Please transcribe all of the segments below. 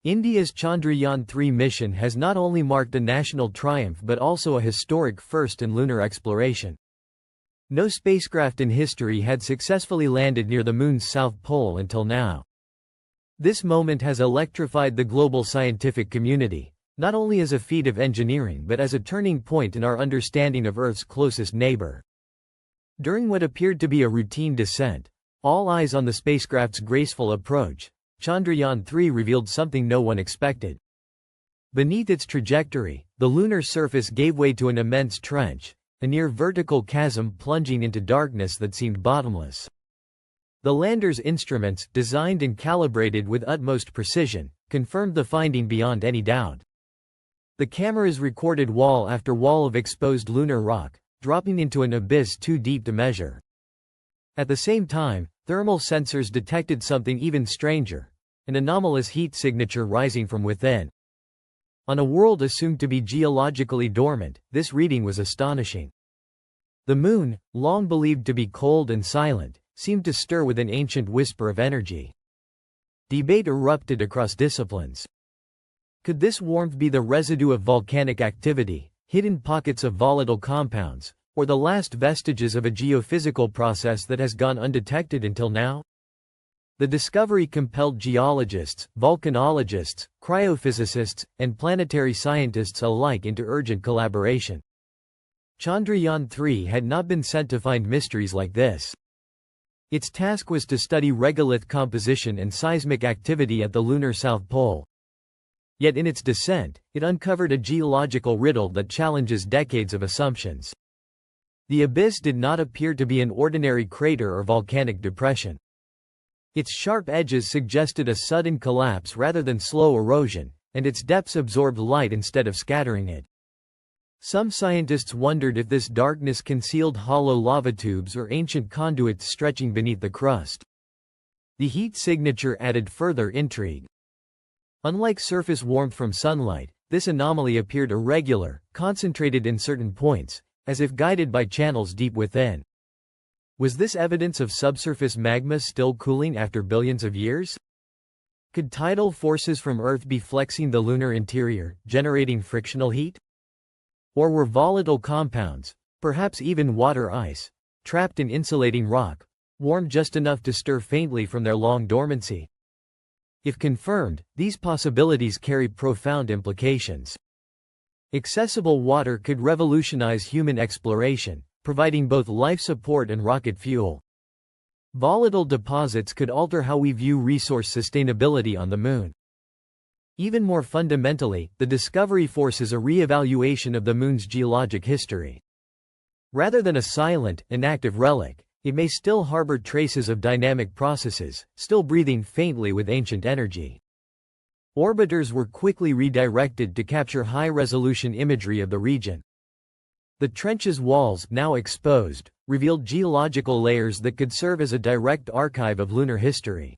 India's Chandrayaan-3 mission has not only marked a national triumph but also a historic first in lunar exploration. No spacecraft in history had successfully landed near the Moon's south pole until now. This moment has electrified the global scientific community, not only as a feat of engineering but as a turning point in our understanding of Earth's closest neighbor. During what appeared to be a routine descent, all eyes on the spacecraft's graceful approach, Chandrayaan-3 revealed something no one expected. Beneath its trajectory, the lunar surface gave way to an immense trench, a near-vertical chasm plunging into darkness that seemed bottomless. The lander's instruments, designed and calibrated with utmost precision, confirmed the finding beyond any doubt. The cameras recorded wall after wall of exposed lunar rock, dropping into an abyss too deep to measure. At the same time, thermal sensors detected something even stranger, an anomalous heat signature rising from within. On a world assumed to be geologically dormant, this reading was astonishing. The Moon, long believed to be cold and silent, seemed to stir with an ancient whisper of energy. Debate erupted across disciplines. Could this warmth be the residue of volcanic activity, hidden pockets of volatile compounds, or the last vestiges of a geophysical process that has gone undetected until now? The discovery compelled geologists, volcanologists, cryophysicists, and planetary scientists alike into urgent collaboration. Chandrayaan-3 had not been sent to find mysteries like this. Its task was to study regolith composition and seismic activity at the lunar south pole. Yet in its descent, it uncovered a geological riddle that challenges decades of assumptions. The abyss did not appear to be an ordinary crater or volcanic depression. Its sharp edges suggested a sudden collapse rather than slow erosion, and its depths absorbed light instead of scattering it. Some scientists wondered if this darkness concealed hollow lava tubes or ancient conduits stretching beneath the crust. The heat signature added further intrigue. Unlike surface warmth from sunlight, this anomaly appeared irregular, concentrated in certain points, as if guided by channels deep within. Was this evidence of subsurface magma still cooling after billions of years? Could tidal forces from Earth be flexing the lunar interior, generating frictional heat? Or were volatile compounds, perhaps even water ice, trapped in insulating rock, warmed just enough to stir faintly from their long dormancy? If confirmed, these possibilities carry profound implications. Accessible water could revolutionize human exploration, providing both life support and rocket fuel. Volatile deposits could alter how we view resource sustainability on the Moon. Even more fundamentally, the discovery forces a re-evaluation of the Moon's geologic history. Rather than a silent, inactive relic, it may still harbor traces of dynamic processes, still breathing faintly with ancient energy. Orbiters were quickly redirected to capture high-resolution imagery of the region. The trench's walls, now exposed, revealed geological layers that could serve as a direct archive of lunar history.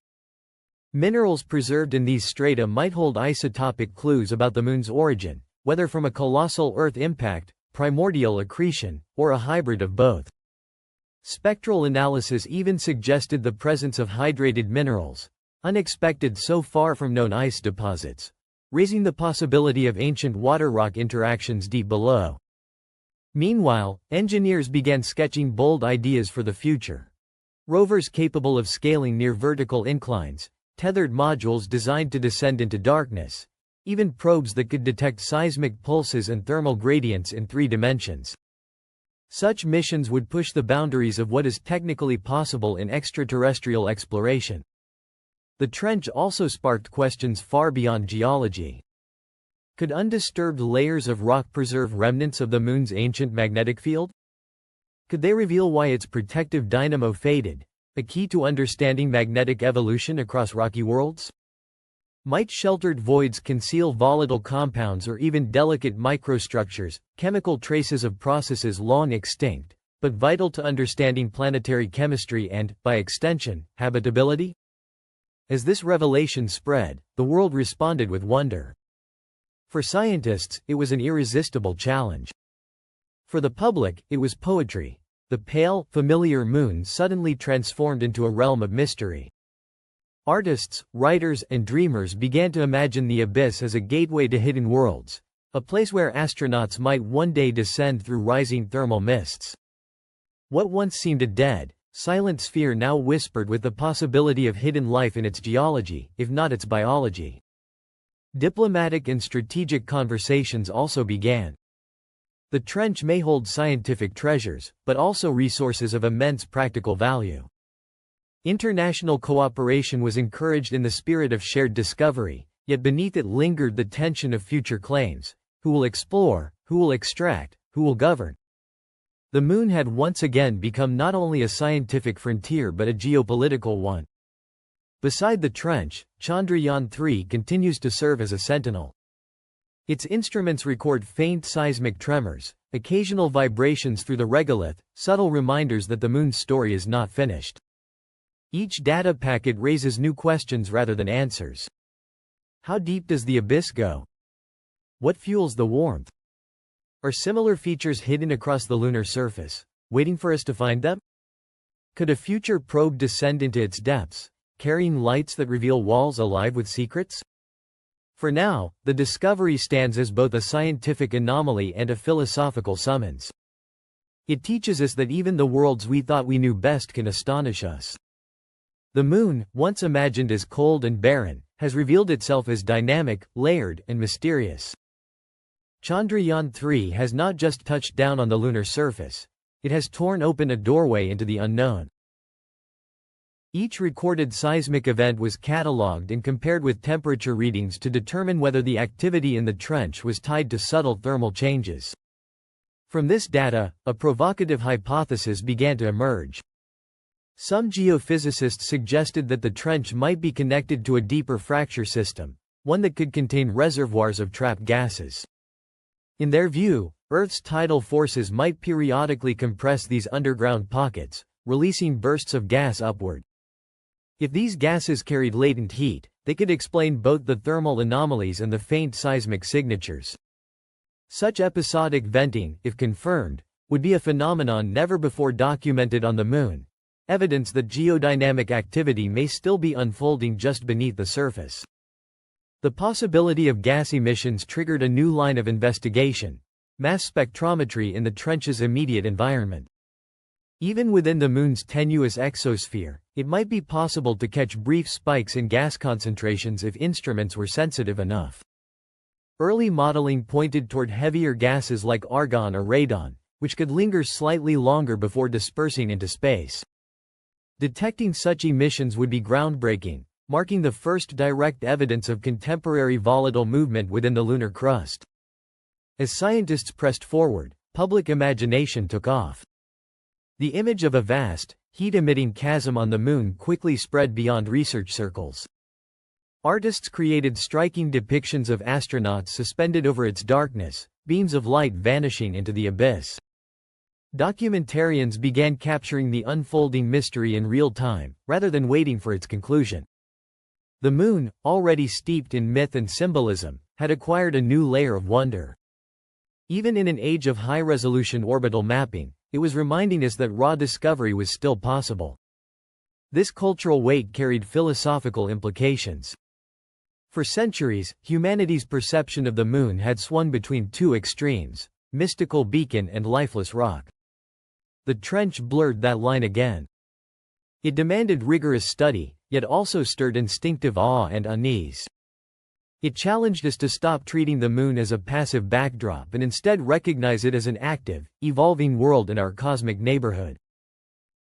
Minerals preserved in these strata might hold isotopic clues about the Moon's origin, whether from a colossal Earth impact, primordial accretion, or a hybrid of both. Spectral analysis even suggested the presence of hydrated minerals, unexpected so far from known ice deposits, raising the possibility of ancient water rock interactions deep below. Meanwhile, engineers began sketching bold ideas for the future. Rovers capable of scaling near vertical inclines, tethered modules designed to descend into darkness, even probes that could detect seismic pulses and thermal gradients in 3 dimensions. Such missions would push the boundaries of what is technically possible in extraterrestrial exploration. The trench also sparked questions far beyond geology. Could undisturbed layers of rock preserve remnants of the Moon's ancient magnetic field? Could they reveal why its protective dynamo faded, a key to understanding magnetic evolution across rocky worlds? Might sheltered voids conceal volatile compounds or even delicate microstructures, chemical traces of processes long extinct, but vital to understanding planetary chemistry and, by extension, habitability? As this revelation spread, the world responded with wonder. For scientists, it was an irresistible challenge. For the public, it was poetry. The pale, familiar Moon suddenly transformed into a realm of mystery. Artists, writers, and dreamers began to imagine the abyss as a gateway to hidden worlds, a place where astronauts might one day descend through rising thermal mists. What once seemed a dead, silent sphere now whispered with the possibility of hidden life in its geology, if not its biology. Diplomatic and strategic conversations also began. The trench may hold scientific treasures, but also resources of immense practical value. International cooperation was encouraged in the spirit of shared discovery, yet beneath it lingered the tension of future claims: who will explore, who will extract, who will govern? The Moon had once again become not only a scientific frontier but a geopolitical one. Beside the trench, Chandrayaan-3 continues to serve as a sentinel. Its instruments record faint seismic tremors, occasional vibrations through the regolith, subtle reminders that the Moon's story is not finished. Each data packet raises new questions rather than answers. How deep does the abyss go? What fuels the warmth? Are similar features hidden across the lunar surface, waiting for us to find them? Could a future probe descend into its depths, carrying lights that reveal walls alive with secrets? For now, the discovery stands as both a scientific anomaly and a philosophical summons. It teaches us that even the worlds we thought we knew best can astonish us. The Moon, once imagined as cold and barren, has revealed itself as dynamic, layered, and mysterious. Chandrayaan-3 has not just touched down on the lunar surface, it has torn open a doorway into the unknown. Each recorded seismic event was catalogued and compared with temperature readings to determine whether the activity in the trench was tied to subtle thermal changes. From this data, a provocative hypothesis began to emerge. Some geophysicists suggested that the trench might be connected to a deeper fracture system, one that could contain reservoirs of trapped gases. In their view, Earth's tidal forces might periodically compress these underground pockets, releasing bursts of gas upward. If these gases carried latent heat, they could explain both the thermal anomalies and the faint seismic signatures. Such episodic venting, if confirmed, would be a phenomenon never before documented on the Moon, evidence that geodynamic activity may still be unfolding just beneath the surface. The possibility of gas emissions triggered a new line of investigation: mass spectrometry in the trench's immediate environment. Even within the Moon's tenuous exosphere, it might be possible to catch brief spikes in gas concentrations if instruments were sensitive enough. Early modeling pointed toward heavier gases like argon or radon, which could linger slightly longer before dispersing into space. Detecting such emissions would be groundbreaking, marking the first direct evidence of contemporary volatile movement within the lunar crust. As scientists pressed forward, public imagination took off. The image of a vast, heat-emitting chasm on the Moon quickly spread beyond research circles. Artists created striking depictions of astronauts suspended over its darkness, beams of light vanishing into the abyss. Documentarians began capturing the unfolding mystery in real time, rather than waiting for its conclusion. The Moon, already steeped in myth and symbolism, had acquired a new layer of wonder. Even in an age of high-resolution orbital mapping, it was reminding us that raw discovery was still possible. This cultural weight carried philosophical implications. For centuries, humanity's perception of the Moon had swung between two extremes: mystical beacon and lifeless rock. The trench blurred that line again. It demanded rigorous study, yet also stirred instinctive awe and unease. It challenged us to stop treating the Moon as a passive backdrop and instead recognize it as an active, evolving world in our cosmic neighborhood.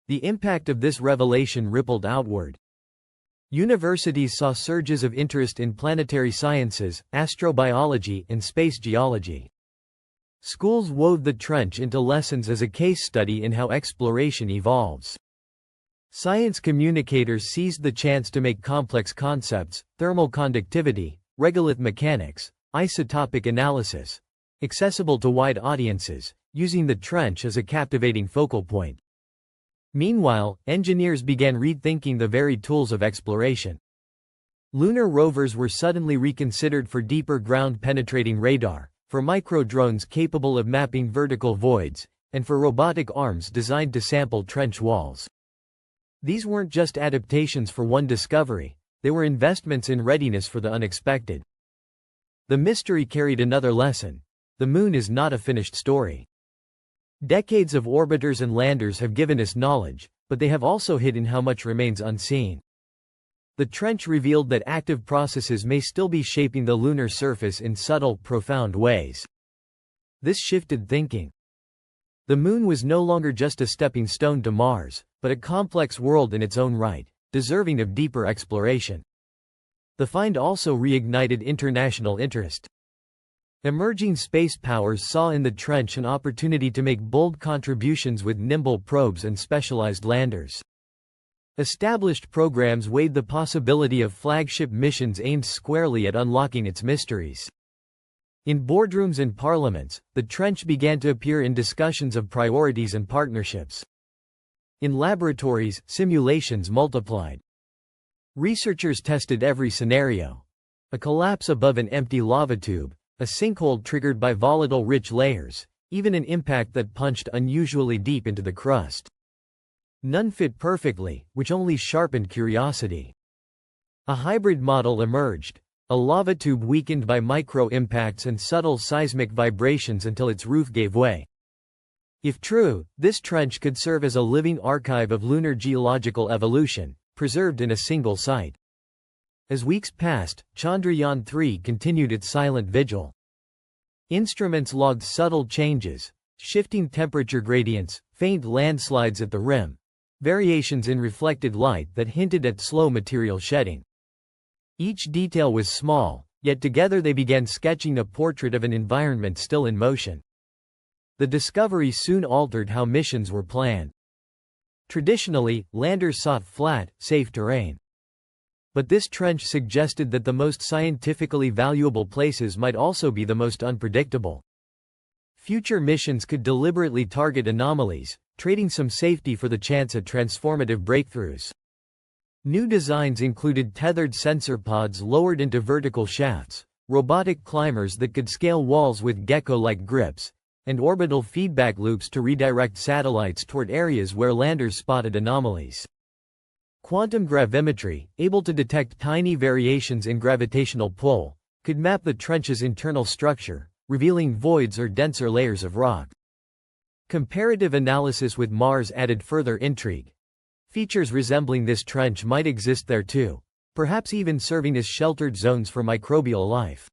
The impact of this revelation rippled outward. Universities saw surges of interest in planetary sciences, astrobiology, and space geology. Schools wove the trench into lessons as a case study in how exploration evolves. Science communicators seized the chance to make complex concepts, thermal conductivity, regolith mechanics, isotopic analysis, accessible to wide audiences, using the trench as a captivating focal point. Meanwhile, engineers began rethinking the very tools of exploration. Lunar rovers were suddenly reconsidered for deeper ground-penetrating radar, for micro-drones capable of mapping vertical voids, and for robotic arms designed to sample trench walls. These weren't just adaptations for one discovery, They were investments in readiness for the unexpected. The mystery carried another lesson. The Moon is not a finished story. Decades of orbiters and landers have given us knowledge, but they have also hidden how much remains unseen. The trench revealed that active processes may still be shaping the lunar surface in subtle, profound ways. This shifted thinking. The Moon was no longer just a stepping stone to Mars, but a complex world in its own right, deserving of deeper exploration. The find also reignited international interest. Emerging space powers saw in the trench an opportunity to make bold contributions with nimble probes and specialized landers. Established programs weighed the possibility of flagship missions aimed squarely at unlocking its mysteries. In boardrooms and parliaments, the trench began to appear in discussions of priorities and partnerships. In laboratories, simulations multiplied. Researchers tested every scenario. A collapse above an empty lava tube, a sinkhole triggered by volatile rich layers, even an impact that punched unusually deep into the crust. None fit perfectly, which only sharpened curiosity. A hybrid model emerged, a lava tube weakened by micro-impacts and subtle seismic vibrations until its roof gave way. If true, this trench could serve as a living archive of lunar geological evolution, preserved in a single site. As weeks passed, Chandrayaan-3 continued its silent vigil. Instruments logged subtle changes, shifting temperature gradients, faint landslides at the rim, variations in reflected light that hinted at slow material shedding. Each detail was small, yet together they began sketching a portrait of an environment still in motion. The discovery soon altered how missions were planned. Traditionally, landers sought flat, safe terrain. But this trench suggested that the most scientifically valuable places might also be the most unpredictable. Future missions could deliberately target anomalies, trading some safety for the chance at transformative breakthroughs. New designs included tethered sensor pods lowered into vertical shafts, robotic climbers that could scale walls with gecko-like grips, and orbital feedback loops to redirect satellites toward areas where landers spotted anomalies. Quantum gravimetry, able to detect tiny variations in gravitational pull, could map the trench's internal structure, revealing voids or denser layers of rock. Comparative analysis with Mars added further intrigue. Features resembling this trench might exist there too, perhaps even serving as sheltered zones for microbial life.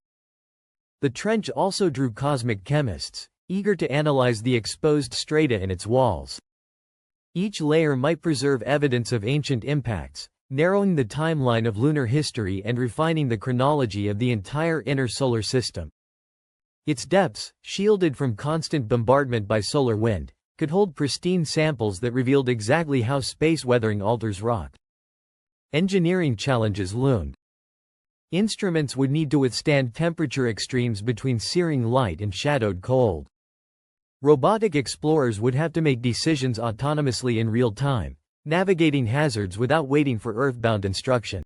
The trench also drew cosmic chemists, eager to analyze the exposed strata in its walls. Each layer might preserve evidence of ancient impacts, narrowing the timeline of lunar history and refining the chronology of the entire inner solar system. Its depths, shielded from constant bombardment by solar wind, could hold pristine samples that revealed exactly how space weathering alters rock. Engineering challenges loomed. Instruments would need to withstand temperature extremes between searing light and shadowed cold. Robotic explorers would have to make decisions autonomously in real time, navigating hazards without waiting for Earthbound instruction.